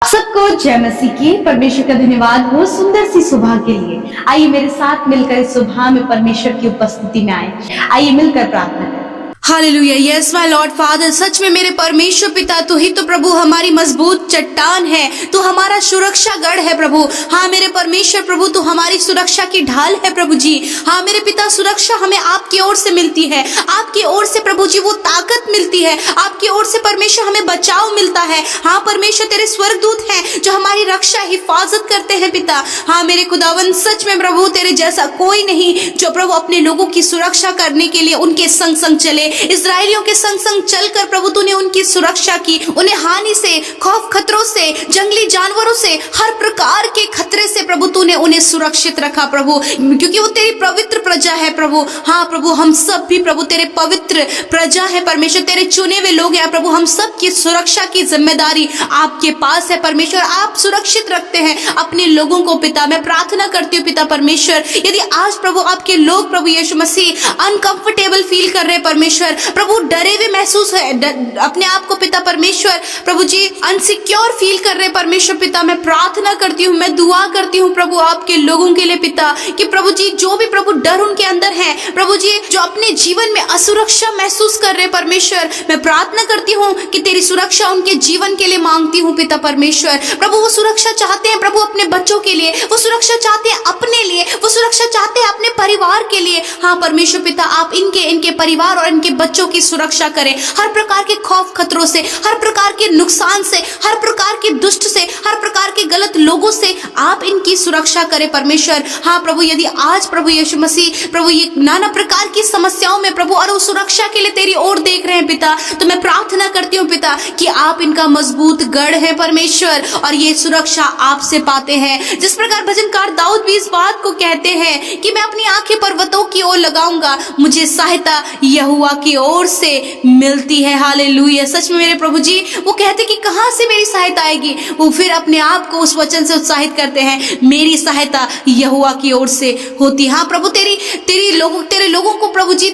सबको जय मसीह की। परमेश्वर का धन्यवाद हो सुंदर सी सुबह के लिए। आइए मेरे साथ मिलकर इस सुबह में परमेश्वर की उपस्थिति में आए। आइए मिलकर प्रार्थना करें। Hallelujah. Yes my lord father, सच में मेरे परमेश्वर पिता, तू ही तो प्रभु हमारी मजबूत चट्टान है, तू हमारा सुरक्षा गढ़ है प्रभु। हाँ मेरे परमेश्वर प्रभु, तू हमारी सुरक्षा की ढाल है प्रभु जी। हाँ मेरे पिता, सुरक्षा हमें आपकी ओर से मिलती है, आपकी ओर से प्रभु जी वो ताकत मिलती है, आपकी ओर से परमेश्वर हमें बचाव मिलता है। हाँ परमेश्वर, तेरे स्वर्गदूत हैं जो हमारी रक्षा हिफाजत करते हैं पिता। हाँ मेरे खुदावन, सच में प्रभु तेरे जैसा कोई नहीं जो प्रभु अपने लोगों की सुरक्षा करने के लिए उनके संग संग चले। इस्राएलियों के संग संग चलकर प्रभु तूने उनकी सुरक्षा की, उन्हें हानि से, खौफ खतरों से, जंगली जानवरों से, हर प्रकार के खतरे से प्रभु तूने उन्हें सुरक्षित रखा प्रभु, क्योंकि वो तेरी पवित्र प्रजा है प्रभु। हाँ प्रभु, हम सब भी प्रभु तेरे पवित्र प्रजा है परमेश्वर, तेरे चुने हुए लोग हैं प्रभु। हम सब की सुरक्षा की जिम्मेदारी आपके पास है परमेश्वर। आप सुरक्षित रखते हैं अपने लोगों को पिता। मैं प्रार्थना करती हूँ पिता परमेश्वर, यदि आज प्रभु आपके लोग प्रभु यीशु मसीह अनकंफर्टेबल फील कर रहे हैं परमेश्वर, प्रभु डरे हुए महसूस है अपने आप को पिता परमेश्वर, प्रभु जी अनसिक्योर फील कर रहे परमेश्वर पिता, मैं प्रार्थना करती हूँ, मैं दुआ करती हूँ प्रभु आपके लोगों के लिए पिता, कि प्रभु जी जो भी प्रभु डर उनके अंदर है प्रभु जी, जो अपने जीवन में असुरक्षा महसूस कर रहे परमेश्वर, मैं प्रार्थना करती हूँ कि तेरी सुरक्षा उनके जीवन के लिए मांगती हूँ पिता परमेश्वर। प्रभु वो सुरक्षा चाहते हैं प्रभु अपने बच्चों के लिए, वो सुरक्षा चाहते हैं अपने लिए, वो सुरक्षा चाहते हैं अपने परिवार के लिए। हाँ परमेश्वर पिता, आप इनके परिवार और इनके बच्चों की सुरक्षा करें हर प्रकार के खौफ खतरों से, हर प्रकार के नुकसान से, हर प्रकार के दुष्ट से, हर प्रकार के गलत लोगों से आप इनकी सुरक्षा करें परमेश्वर। हाँ प्रभु, यदि आज प्रभु यीशु मसीह प्रभु ये नाना प्रकार की समस्याओं में प्रभु और उस सुरक्षा के लिए तेरी ओर देख रहे हैं पिता, तो मैं प्रार्थना करती हूँ पिता कि आप इनका मजबूत गढ़ है परमेश्वर और ये सुरक्षा आपसे पाते हैं। जिस प्रकार भजनकार दाऊद भी इस बात को कहते हैं कि मैं अपनी आंखें पर्वतों की ओर लगाऊंगा, मुझे सहायता यहोवा की ओर से मिलती है। हालेलुया। सच में मेरे प्रभु जी वो कहते कि कहां से मेरी सहायता आएगी, वो फिर अपने आप को उस वचन से उत्साहित करते हैं, मेरी सहायता यहोवा की ओर से होती है। हाँ प्रभु, तेरे लोगों को प्रभु जी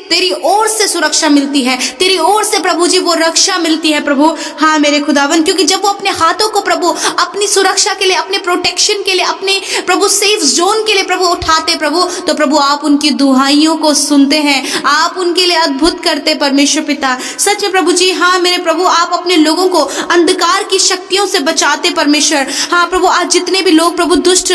तेरी ओर से सुरक्षा मिलती है, तेरी ओर से प्रभु जी वो रक्षा मिलती है प्रभु। हाँ मेरे खुदावन, क्योंकि जब वो अपने हाथों को प्रभु अपनी सुरक्षा के लिए, अपने प्रोटेक्शन के लिए, अपने प्रभु सेफ जोन के लिए प्रभु उठाते प्रभु, तो प्रभु आप उनकी दुहाइयों को सुनते हैं, आप उनके लिए अद्भुत करते परमेश्वर पिता। सच में प्रभु जी, हाँ मेरे प्रभु, आप अपने लोगों को अंधकार की शक्तियों से बचाते परमेश्वर। हाँ प्रभु, आज जितने भी लोग प्रभु दुष्ट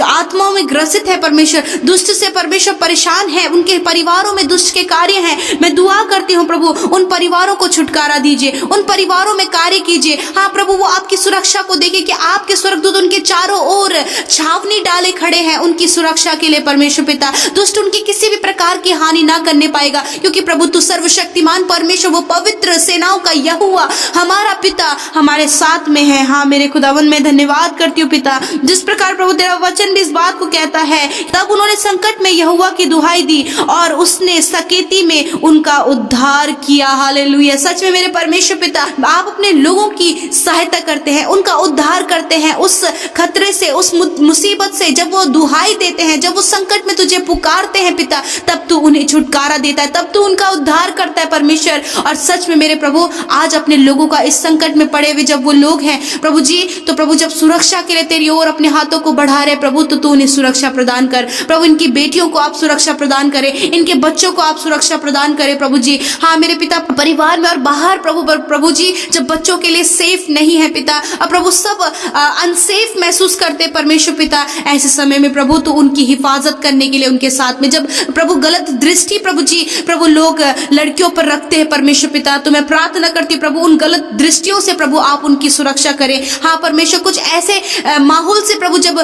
आत्माओं में ग्रसित है परमेश्वर, दुष्ट से परमेश्वर परेशान है, उनके परिवारों में दुष्ट के कार्य हैं, मैं दुआ करती हूँ प्रभु उन परिवारों को छुटकारा दीजिए, उन परिवारों में कार्य कीजिए। हाँ प्रभु, वो आपकी सुरक्षा को देखे कि आपके स्वर्गदूत उनके चारों ओर छावनी डाले खड़े हैं उनकी सुरक्षा के लिए परमेश्वर पिता। दुष्ट उनकी किसी भी प्रकार की हानि ना करने पाएगा, क्योंकि प्रभु तू सर्वशक्तिमान परमेश्वर, वो पवित्र सेनाओं का यहोवा हमारा पिता हमारे साथ में है। हाँ मेरे खुदावन, मैं धन्यवाद करती हूँ पिता, जिस प्रकार प्रभु तेरा वचन भी इस बात को कहता है, तब उन्होंने संकट में यहोवा की दुहाई दी और उसने सकेती में उनका उद्धार किया। हालेलुया। सच में मेरे परमेश्वर पिता, आप अपने लोगों की सहायता करते हैं, उनका उद्धार करते हैं उस खतरे से, उस मुसीबत से। जब वो दुहाई देते हैं, जब वो संकट में तुझे पुकारते हैं पिता, तब तू उन्हें छुटकारा देता है, तब तू उनका उद्धार करता है परमेश्वर। और सच में मेरे प्रभु, आज अपने लोगों का इस संकट में पड़े हुए जब वो लोग हैं प्रभु जी, तो प्रभु जब सुरक्षा के लिए तेरी ओर अपने हाथों को बढ़ा रहे प्रभु, तो तू उन्हें सुरक्षा प्रदान कर प्रभु। इनकी बेटियों को आप सुरक्षा प्रदान करें, इनके बच्चों को आप सुरक्षा प्रदान करें प्रभु जी। हाँ मेरे पिता, परिवार में और बाहर प्रभु जी, जब बच्चों के लिए सेफ नहीं है पिता, अब प्रभु सब अनसेफ महसूस करते परमेश्वर पिता, ऐसे समय में प्रभु तो उनकी हिफाजत करने के लिए उनके साथ में, जब प्रभु गलत दृष्टि प्रभु जी प्रभु लोग लड़कियों पर रखते हैं परमेश्वर पिता, तो मैं प्रार्थना करती हूँ प्रभु उन गलत दृष्टियों से प्रभु आप उनकी सुरक्षा करें। हाँ परमेश्वर, कुछ ऐसे माहौल से प्रभु जब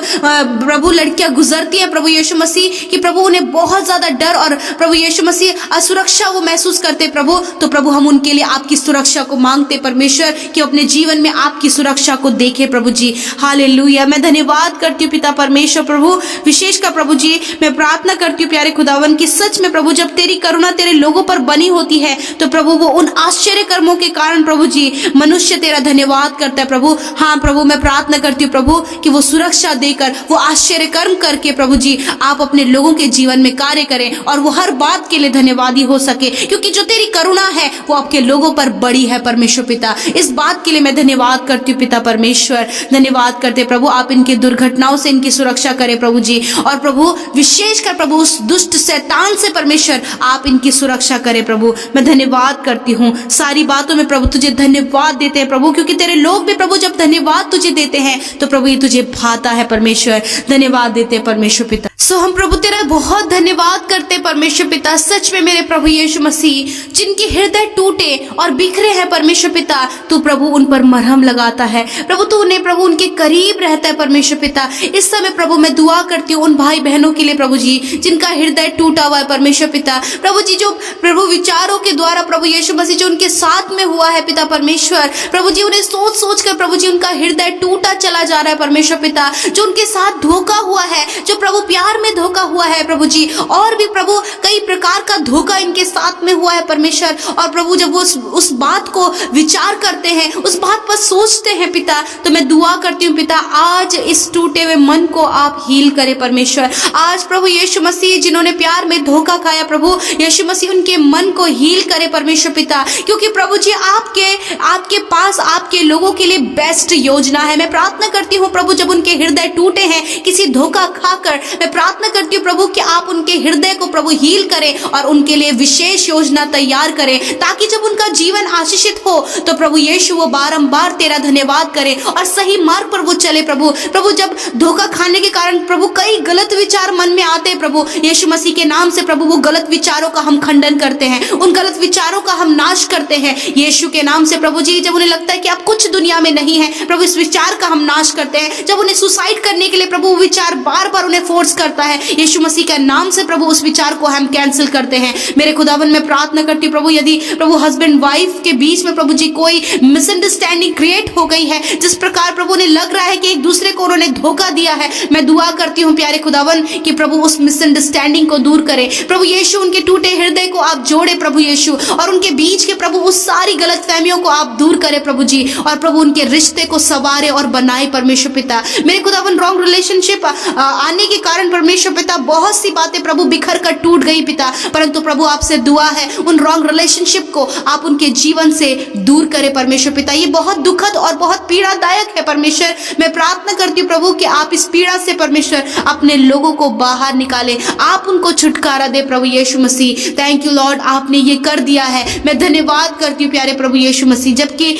प्रभु लड़कियां गुजरती हैं प्रभु यीशु मसीह, कि प्रभु उन्हें बहुत ज्यादा डर और प्रभु यीशु मसीह असुरक्षा वो महसूस करते प्रभु, तो प्रभु हम उनके लिए आपकी सुरक्षा को मांगते परमेश्वर, कि अपने जीवन में आपकी सुरक्षा को देखे प्रभु जी। हालेलुया। मैं धन्यवाद करती हूँ पिता परमेश्वर प्रभु, विशेष का प्रभु जी मैं प्रार्थना करती हूँ प्यारे खुदावन, की सच में प्रभु जब तेरी करुणा तेरे लोगों पर बनी होती है, तो प्रभु वो उन आश्चर्य कर्मों के कारण प्रभु जी मनुष्य तेरा धन्यवाद करता है प्रभु। हाँ प्रभु, मैं प्रार्थना करती हूँ प्रभु कि वो सुरक्षा देकर, वो आश्चर्य कर्म करके प्रभु जी आप अपने लोगों के जीवन में कार्य करें और वो हर बात के लिए धन्यवादी हो सके, क्योंकि जो तेरी करुणा है वो आपके लोगों पर बड़ी है परमेश्वर पिता। इस बात के लिए मैं धन्यवाद करती हूँ पिता परमेश्वर। धन्यवाद करते प्रभु, आप इनके दुर्घटनाओं से इनकी सुरक्षा करें प्रभु जी, और प्रभु विशेषकर प्रभु उस दुष्ट शैतान से परमेश्वर आप इनकी सुरक्षा करें प्रभु। मैं धन्यवाद करती हूँ सारी बातों में प्रभु, तुझे धन्यवाद देते हैं प्रभु, क्योंकि तेरे लोग भी प्रभु जब धन्यवाद तुझे देते हैं तो प्रभु ये तुझे भाता है परमेश्वर। धन्यवाद देते हैं परमेश्वर पिता। सो हम प्रभु तेरा बहुत धन्यवाद करते हैं परमेश्वर पिता। सच में मेरे प्रभु यीशु मसीह, जिनके हृदय टूटे और बिखरे हैं परमेश्वर पिता, तू प्रभु उन पर मरहम लगाता है प्रभु, तू उन्हें प्रभु उनके करीब रहता है परमेश्वर पिता। इस समय प्रभु मैं दुआ करती हूँ उन भाई बहनों के लिए प्रभु जी, जिनका हृदय टूटा हुआ है परमेश्वर पिता। प्रभु जी जो प्रभु विचारों के द्वारा प्रभु यीशु मसीह जो उनके साथ में हुआ है पिता परमेश्वर, प्रभु जी उन्हें सोच सोच कर प्रभु जी उनका हृदय टूटा चला जा रहा है परमेश्वर पिता। जो उनके साथ धोखा हुआ है, जो प्रभु प्यार में धोखा हुआ है प्रभु जी, और भी प्रभु कई प्रकार का धोखा इनके साथ में हुआ है परमेश्वर। और प्रभु जब वो उस बात को विचार करते हैं, उस बात पर सोचते हैं पिता, तो मैं दुआ करती हूँ पिता आज इस टूटे हुए मन को आप हील करें परमेश्वर। आज प्रभु यीशु मसीह जिन्होंने प्यार में धोखा खाया प्रभु यीशु मसीह उनके मन को हील करे परमेश्वर पिता, क्योंकि प्रभु जी आपके पास आपके लोगों के लिए बेस्ट योजना है। मैं प्रार्थना करती हूँ प्रभु जब उनके हृदय टूटे हैं किसी धोखा खाकर, मैं प्रार्थना करती हूँ प्रभु कि आप उनके हृदय को प्रभु हील करें और उनके लिए विशेष योजना तैयार करें, ताकि जब उनका जीवन आशीषित हो तो प्रभु यीशु वो बारंबार तेरा धन्यवाद करें और सही मार्ग पर वो चले प्रभु जब धोखा खाने के कारण प्रभु कई गलत विचार मन में आते हैं प्रभु यीशु मसीह के नाम से प्रभु वो गलत विचारों का हम खंडन करते हैं, उन गलत विचारों का हम नाश करते हैं यीशु के नाम से प्रभु जी। जब उन्हें लगता है कि आप कुछ दुनिया में नहीं है प्रभु, इस विचार का हम नाश करते हैं। जब उन्हें सुसाइड करने के लिए प्रभु वो विचार बार बार उन्हें फोर्स करता है, यीशु मसीह के नाम से प्रभु उस विचार को हम कैंसिल करते हैं। मेरे खुदावन में प्रार्थना करती हूँ प्रभु, यदि प्रभु हस्बैंड वाइफ के बीच में प्रभु जी कोई मिसअंडरस्टैंडिंग क्रिएट हो गई है, जिस प्रकार प्रभु ने लग रहा है कि एक दूसरे को उन्होंने धोखा दिया है, मैं दुआ करती हूँ प्यारे खुदावन कि प्रभु उस मिसअंडरस्टैंडिंग को दूर करे प्रभु यीशु। उनके टूटे हृदय को आप जोड़े प्रभु यीशु, और उनके बीच के प्रभु उस सारी गलत फहमियों को आप दूर करें प्रभु जी, और प्रभु उनके रिश्ते को संवारे और बनाए परमेश्वर पिता। मेरे खुदावन रॉन्ग रिलेशनशिप आने के कारण परमेश्वर पिता बहुत सी बातें प्रभु बिखर कर टूट गई पिता, परंतु प्रभु आपसे दुआ है उन रॉन्ग रिलेशनशिप को आप उनके जीवन से दूर करें परमेश्वर पिता। ये बहुत दुखद और बहुत पीड़ादायक है परमेश्वर। मैं प्रार्थना करती हूँ प्रभु कि आप इस पीड़ा से परमेश्वर अपने लोगों को बाहर निकालें, आप उनको छुटकारा दे प्रभु यीशु मसीह। थैंक यू लॉर्ड, आपने ये कर दिया है। मैं धन्यवाद करती हूँ प्यारे प्रभु यीशु मसीह। जबकि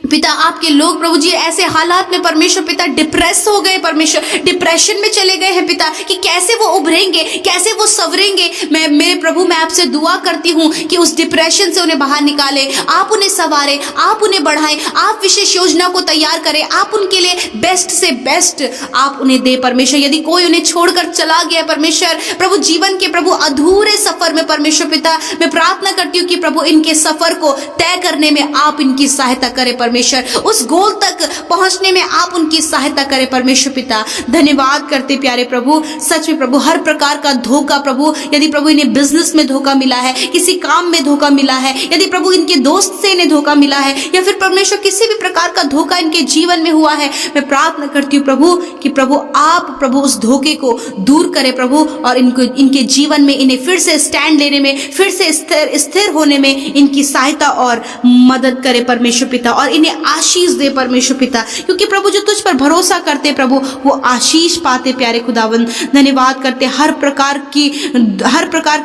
पिता आपके लोग प्रभु जी ऐसे हालात में परमेश्वर पिता डिप्रेस हो गए, परमेश्वर डिप्रेशन में चले गए हैं पिता, कि कैसे वो उभरेंगे, कैसे वो संवरेंगे। मेरे प्रभु मैं आपसे दुआ करती हूँ कि उस डिप्रेशन से उन्हें बाहर निकाले, आप उन्हें संवारे, आप उन्हें बढ़ाएं, आप विशेष योजना को तैयार करें, आप उनके लिए बेस्ट से बेस्ट आप उन्हें दे परमेश्वर। यदि कोई उन्हें छोड़कर चला गया परमेश्वर प्रभु जीवन के प्रभु अधूरे सफर में परमेश्वर पिता, मैं प्रार्थना करती हूँ कि प्रभु इनके सफर को तय करने में आप इनकी सहायता करें परमेश्वर, उस गोल तक पहुंचने में आप उनकी सहायता करें परमेश्वर पिता। धन्यवाद करते प्यारे प्रभु। सच में प्रभु हर प्रकार का धोखा प्रभु, यदि प्रभु इन्हें बिजनेस में धोखा मिला है, किसी काम में धोखा मिला है, यदि प्रभु इनके दोस्त से इन्हें धोखा मिला है, या फिर परमेश्वर किसी भी प्रकार का धोखा इनके जीवन में हुआ है, मैं प्रार्थना करती हूँ प्रभु कि प्रभु आप प्रभु उस धोखे को दूर करें प्रभु, और इनके जीवन में इन्हें फिर से स्टैंड लेने में, फिर से स्थिर होने में इनकी सहायता और मदद करे परमेश्वर पिता, और इन्हें आशीष दे परमेश्वर पिता, क्योंकि प्रभु जो तुझ पर भरोसा करते प्रभु वो आशीष पाते प्यारे खुदावन। धन्यवाद करते हर प्रकार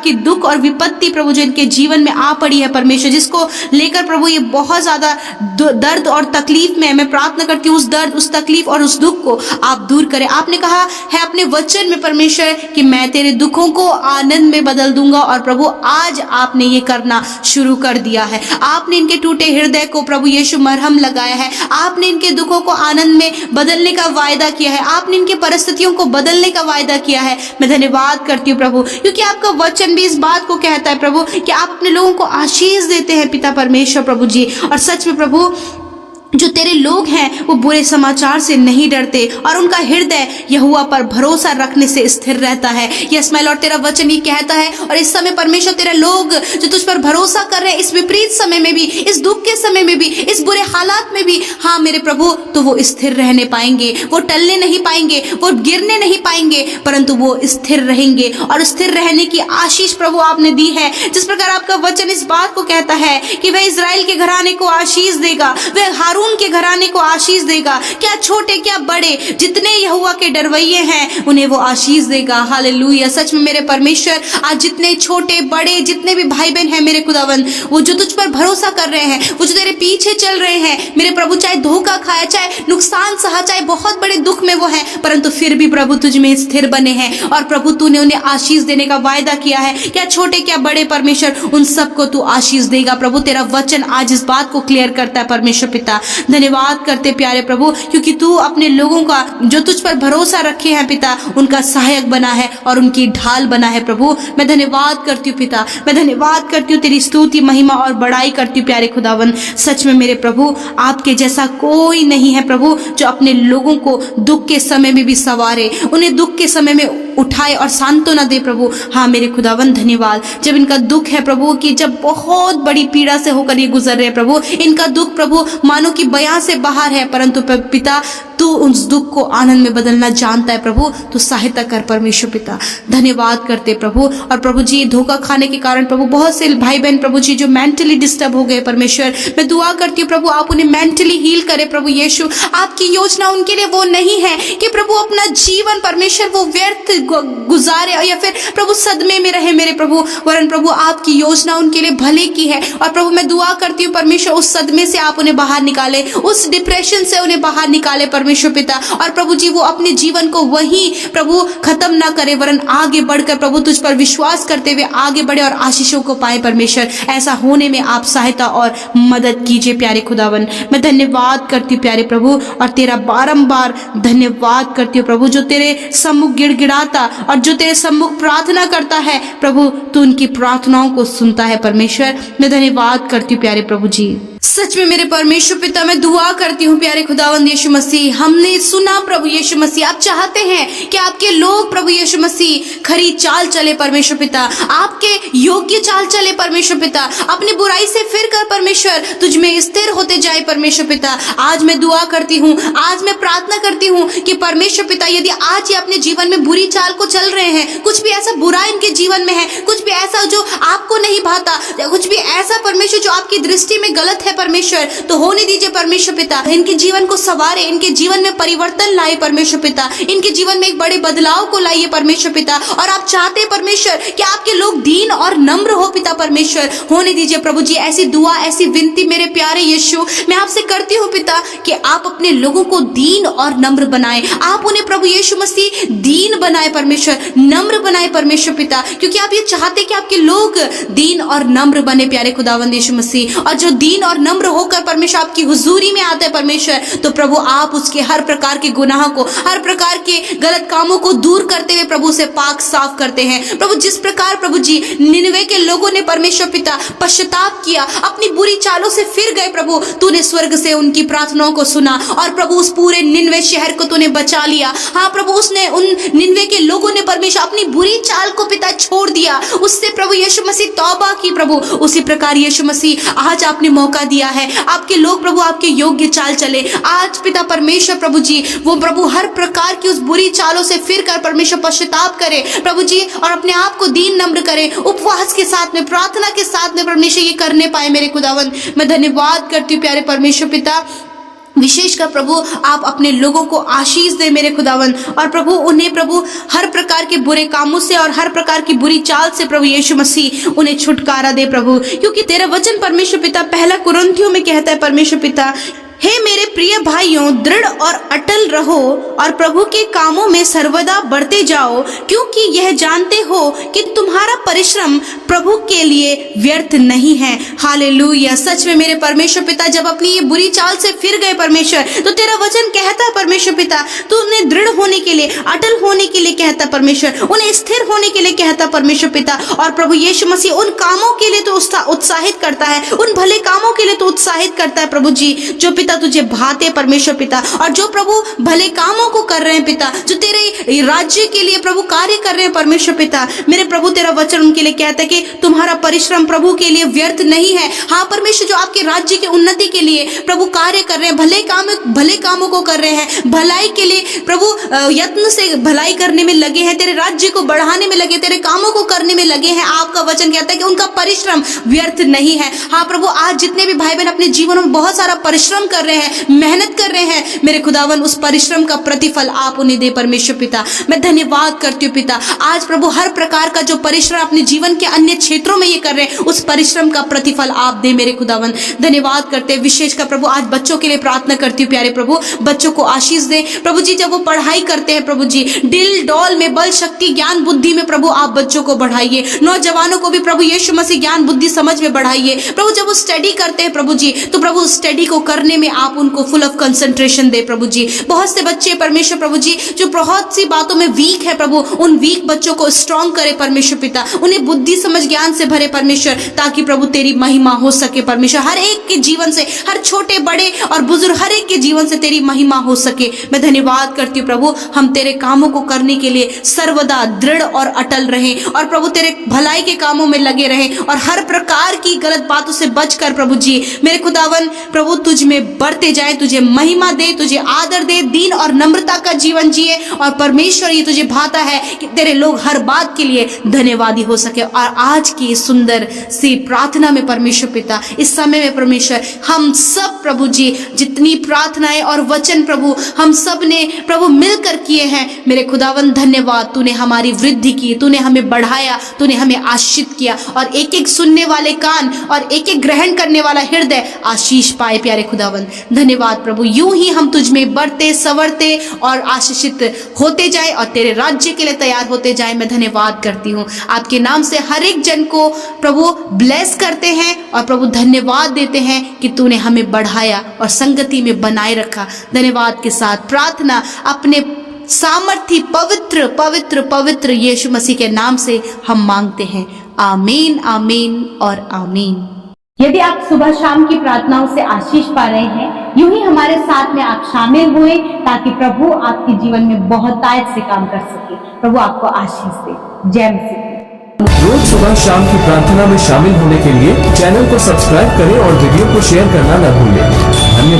की दुख और विपत्ति प्रभु जो इनके जीवन में आ पड़ी है परमेश्वर, जिसको लेकर प्रभु ये बहुत ज्यादा दर्द और तकलीफ में है, मैं प्रार्थना करती हूँ उस दर्द, उस तकलीफ और उस दुख को आप दूर करें। आपने कहा है अपने वचन में परमेश्वर कि मैं तेरे दुखों को आनंद में बदल दूंगा, और प्रभु आज आपने ये करना शुरू कर दिया है। आपने इनके टूटे हृदय को प्रभु यीशु मरहम लगाया है, आपने इनके दुखों को आनंद में बदलने का वायदा किया है, आपने इनके परिस्थितियों को बदलने का वायदा किया है। मैं धन्यवाद करती हूँ प्रभु, क्योंकि आपका वचन भी इस बात को कहता है प्रभु कि आप अपने लोगों को आशीष देते हैं पिता परमेश्वर प्रभु जी। और सच में प्रभु जो तेरे लोग हैं वो बुरे समाचार से नहीं डरते और उनका हृदय यहोवा पर भरोसा रखने से स्थिर रहता है। यस माय लॉर्ड, तेरा वचन ये कहता है और इस समय परमेश्वर तेरे लोग जो तुझ पर भरोसा कर रहे हैं, इस विपरीत समय में भी, इस दुख के समय में भी, इस बुरे हालात में भी, हाँ मेरे प्रभु, तो वो स्थिर रहने पाएंगे, वो टलने नहीं पाएंगे, वो गिरने नहीं पाएंगे, परंतु वो स्थिर रहेंगे। और स्थिर रहने की आशीष प्रभु आपने दी है। जिस प्रकार आपका वचन इस बात को कहता है कि वह इजराइल के घराने को आशीष देगा, वह हारून के घराने को आशीष देगा, क्या छोटे क्या बड़े, जितने यहोवा के डरवैये हैं उन्हें वो आशीष देगा। हालेलुया। सच में मेरे परमेश्वर, आज जितने छोटे बड़े जितने भी भाई बहन हैं मेरे खुदावन, वो जो तुझ पर भरोसा कर रहे हैं, वो जो तेरे पीछे चल रहे हैं मेरे प्रभु, चाहे धोखा खाया, चाहे नुकसान सहा, चाहे बहुत बड़े दुख में वो है, परंतु फिर भी प्रभु तुझ में स्थिर बने हैं। और प्रभु तूने उन्हें आशीष देने का वायदा किया है, क्या छोटे क्या बड़े परमेश्वर, उन सबको तू आशीष देगा। प्रभु तेरा वचन आज इस बात को क्लियर करता है परमेश्वर पिता। धन्यवाद करते प्यारे प्रभु, क्योंकि तू अपने लोगों का जो तुझ पर भरोसा रखे हैं पिता, उनका सहायक बना है और उनकी ढाल बना है। प्रभु मैं धन्यवाद करती हूँ पिता, मैं धन्यवाद करती हूँ, तेरी स्तुति महिमा और बड़ाई करती हूँ प्यारे खुदावन। सच में मेरे प्रभु, आपके जैसा कोई नहीं है प्रभु, जो अपने लोगों को दुख के समय में भी संवारे, उन्हें दुख के समय में उठाए और सांत्वना दे प्रभु। हाँ मेरे खुदावन धन्यवाद। जब इनका दुख है प्रभु, कि जब बहुत बड़ी पीड़ा से होकर ये गुजर रहे हैं प्रभु, इनका दुख प्रभु मानो कि बयां से बाहर है, परंतु पिता तू उस दुख को आनंद में बदलना जानता है प्रभु। तू सहायता कर परमेश्वर पिता। धन्यवाद करते प्रभु। और प्रभु जी, धोखा खाने के कारण प्रभु बहुत से भाई बहन प्रभु जी जो मेंटली डिस्टर्ब हो गए परमेश्वर, मैं दुआ करती हूँ प्रभु आप उन्हें मेंटली हील करे प्रभु यीशु। आपकी योजना उनके लिए वो नहीं है कि प्रभु अपना जीवन परमेश्वर वो व्यर्थ गुजारे या फिर प्रभु सदमे में रहे मेरे प्रभु, वरन प्रभु आपकी योजना उनके लिए भले की है। और प्रभु मैं दुआ करती हूँ परमेश्वर, उस सदमे से आप उन्हें बाहर निकाले, उस डिप्रेशन से उन्हें बाहर निकाले परमेश्वर पिता। और प्रभु जी वो अपने जीवन को वहीं प्रभु खत्म ना करे, वरन आगे बढ़कर प्रभु तुझ पर विश्वास करते हुए आगे बढ़े और आशीषों को पाए परमेश्वर। ऐसा होने में आप सहायता और मदद कीजिए प्यारे खुदावन। मैं धन्यवाद करती हूँ प्यारे प्रभु, और तेरा बारंबार धन्यवाद करती हूँ प्रभु, जो तेरे सम्मुख गिड़गिड़ाता और जो तेरे सम्मुख प्रार्थना करता है प्रभु, तू उनकी प्रार्थनाओं को सुनता है परमेश्वर। मैं धन्यवाद करती हूँ प्यारे प्रभु जी। सच में मेरे परमेश्वर पिता, मैं दुआ करती हूँ प्यारे खुदावंद यीशु मसीह, हमने सुना प्रभु यीशु मसीह, आप चाहते हैं कि आपके लोग प्रभु यीशु मसीह खरी चाल चले परमेश्वर पिता, आपके योग्य चाल चले परमेश्वर पिता, अपनी बुराई से फिर कर परमेश्वर तुझ में स्थिर होते जाए परमेश्वर पिता। आज मैं दुआ करती हूँ, आज मैं प्रार्थना करती हूँ कि परमेश्वर पिता, यदि आज ये अपने जीवन में बुरी चाल को चल रहे हैं, कुछ भी ऐसा बुरा इनके जीवन में है, कुछ भी ऐसा जो आपको नहीं भाता, कुछ भी ऐसा परमेश्वर जो आपकी दृष्टि में गलत है परमेश्वर, तो होने दीजिए परमेश्वर पिता। इनके जीवन को सवारे, इनके जीवन में परिवर्तन लाए परमेश्वर पिता, इनके जीवन में एक बड़े बदलाव को लाइए परमेश्वर पिता। और आप चाहते हैं परमेश्वर कि आपके लोग दीन और नम्र हो पिता परमेश्वर, होने दीजिए प्रभु जी। ऐसी दुआ, ऐसी विनती मेरे प्यारे यीशु मैं आपसे करती हूँ पिता, कि आप अपने लोगों को दीन और नम्र बनाए, आप उन्हें प्रभु यीशु मसीह दीन बनाए परमेश्वर, नम्र बनाए परमेश्वर पिता, क्योंकि आप ये चाहते कि आपके लोग दीन और नम्र बने प्यारे खुदावंद यीशु मसीह। और जो दीन और नम्र होकर परमेश्वर आपकी हुजूरी में आता है परमेश्वर, तो प्रभु आप उसके हर प्रकार के गुनाह को, हर प्रकार के गलत कामों को दूर करते हुए प्रभु से पाक साफ करते हैं प्रभु। जिस प्रकार प्रभु जी निनवे के लोगों ने परमेश्वर पिता पश्चाताप किया, अपनी बुरी चालों से फिर गए प्रभु, तूने स्वर्ग से उनकी प्रार्थनाओं को सुना और प्रभु उस पूरे निनवे शहर को तूने बचा लिया। हाँ प्रभु, उसने उन निनवे के लोगों ने परमेश्वर अपनी बुरी चाल को पिता छोड़ दिया, उससे प्रभु यीशु मसीह तौबा की प्रभु। उसी प्रकार यीशु मसीह आज आपने मौका दिया है, आपके लोग प्रभु आपके योग्य चाल चले। आज पिता परमेश्वर प्रभु जी, वो प्रभु हर प्रकार की उस बुरी चालों से फिर कर परमेश्वर पश्चाताप करे प्रभु जी, और अपने आप को दीन नम्र करे, उपवास के साथ में, प्रार्थना के साथ में परमेश्वर ये करने पाए मेरे खुदावंद। मैं धन्यवाद करती हूँ प्यारे परमेश्वर पिता, विशेषकर प्रभु आप अपने लोगों को आशीष दे मेरे खुदावन। और प्रभु उन्हें प्रभु हर प्रकार के बुरे कामों से और हर प्रकार की बुरी चाल से प्रभु यीशु मसीह उन्हें छुटकारा दे प्रभु, क्योंकि तेरा वचन परमेश्वर पिता पहला कुरिन्थियों में कहता है परमेश्वर पिता, हे मेरे प्रिय भाइयों, दृढ़ और अटल रहो और प्रभु के कामों में सर्वदा बढ़ते जाओ, क्योंकि यह जानते हो कि तुम्हारा परिश्रम प्रभु के लिए व्यर्थ नहीं है। हालेलुया। सच में मेरे परमेश्वर पिता, जब अपनी ये बुरी चाल से फिर गए परमेश्वर, तो तेरा वचन कहता है परमेश्वर पिता, तू उन्हें दृढ़ होने के लिए, अटल होने के लिए कहता परमेश्वर, उन्हें स्थिर होने के लिए कहता परमेश्वर पिता। और प्रभु यीशु मसीह उन कामों के लिए तो उत्साहित करता है, उन भले कामों के लिए तो उत्साहित करता है प्रभु जी, जो पिता तुझे भाते परमेश्वर पिता, और जो प्रभु भले कामों को कर रहे हैं पिता, जो तेरे राज्य के लिए प्रभु कार्य कर रहे हैं परमेश्वर पिता, मेरे प्रभु तेरा वचन उनके लिए कहता है कि तुम्हारा परिश्रम प्रभु के लिए व्यर्थ नहीं है। हाँ परमेश्वर, जो आपके राज्य की उन्नति के लिए प्रभु कार्य कर रहे हैं, भले कामों को कर रहे हैं, भलाई के लिए प्रभु यत्न से भलाई करने में लगे हैं, तेरे राज्य को बढ़ाने में लगे, तेरे कामों को करने में लगे हैं, आपका वचन कहता है कि उनका परिश्रम व्यर्थ नहीं है। हाँ प्रभु, आज जितने भी भाई बहन अपने जीवन में बहुत सारा परिश्रम कर रहे हैं, मेहनत कर रहे हैं, मेरे खुदावन उस परिश्रम का प्रतिफल आप उन्हें दे परमेश्वर पिता। मैं धन्यवाद करती हूँ पिता, आज प्रभु हर प्रकार का जो परिश्रम अपने जीवन के अन्य क्षेत्रों में ये कर रहे हैं, उस परिश्रम का प्रतिफल आप दे मेरे खुदावन। धन्यवाद करते हैं विशेष कर प्रभु, आज बच्चों के लिए प्रार्थना करती हूँ प्यारे प्रभु, बच्चों को आशीष दे प्रभु जी। जब वो पढ़ाई करते हैं प्रभु जी, दिल डौल में बल शक्ति ज्ञान बुद्धि में प्रभु आप बच्चों को बढ़ाइए, नौजवानों को भी प्रभु यीशु मसीह ज्ञान बुद्धि समझ में बढ़ाइए प्रभु। जब वो स्टडी करते हैं प्रभु जी, तो प्रभु स्टडी को करने में आप उनको फुल ऑफ कंसंट्रेशन दे प्रभु जी। बहुत से बच्चे परमेश्वर प्रभु जी जो बहुत सी बातों में वीक है प्रभु, उन वीक बच्चों को स्ट्रांग करे परमेश्वर पिता, उन्हें बुद्धि समझ ज्ञान से भरे परमेश्वर, ताकि प्रभु तेरी महिमा हो सके परमेश्वर। हर एक के जीवन से, हर छोटे बड़े और बुजुर्ग हर एक के जीवन से तेरी महिमा हो सके। मैं धन्यवाद करती हूँ प्रभु, हम तेरे कामों को करने के लिए सर्वदा दृढ़ और अटल रहें, और प्रभु तेरे भलाई के कामों में लगे रहें, और हर प्रकार की गलत बातों से बचकर प्रभु जी मेरे खुदावन प्रभु तुझ में बढ़ते जाए, तुझे महिमा दे, तुझे आदर दे, दीन और नम्रता का जीवन जिए, और परमेश्वर ये तुझे भाता है कि तेरे लोग हर बात के लिए धन्यवादी हो सके। और आज की सुंदर सी प्रार्थना में परमेश्वर पिता, इस समय में परमेश्वर हम सब प्रभु जी जितनी प्रार्थनाएं और वचन प्रभु हम सब ने प्रभु मिलकर किए हैं, मेरे खुदावन धन्यवाद, तूने हमारी वृद्धि की, तूने हमें बढ़ाया, तूने हमें आशीषित किया, और एक एक सुनने वाले कान और एक एक ग्रहण करने वाला हृदय आशीष पाए प्यारे खुदावन। धन्यवाद प्रभु, यूं ही हम तुझ में बढ़ते संवरते और आशीषित होते जाए और तेरे राज्य के लिए तैयार होते जाए। मैं धन्यवाद करती हूँ, आपके नाम से हर एक जन को प्रभु ब्लेस करते हैं, और प्रभु धन्यवाद देते हैं कि तूने हमें बढ़ाया और संगति में बनाए रखा। धन्यवाद के साथ प्रार्थना अपने सामर्थी पवित्र पवित्र पवित्र यीशु मसीह के नाम से हम मांगते हैं, आमीन आमीन और आमीन। यदि आप सुबह शाम की प्रार्थनाओं से आशीष पा रहे हैं, यूं ही हमारे साथ में आप शामिल हुए, ताकि प्रभु आपके जीवन में बहुतायत से काम कर सके। प्रभु आपको आशीष दे। जय मसीह। रोज सुबह शाम की प्रार्थना में शामिल होने के लिए चैनल को सब्सक्राइब करें और वीडियो को शेयर करना न भूलें। धन्यवाद।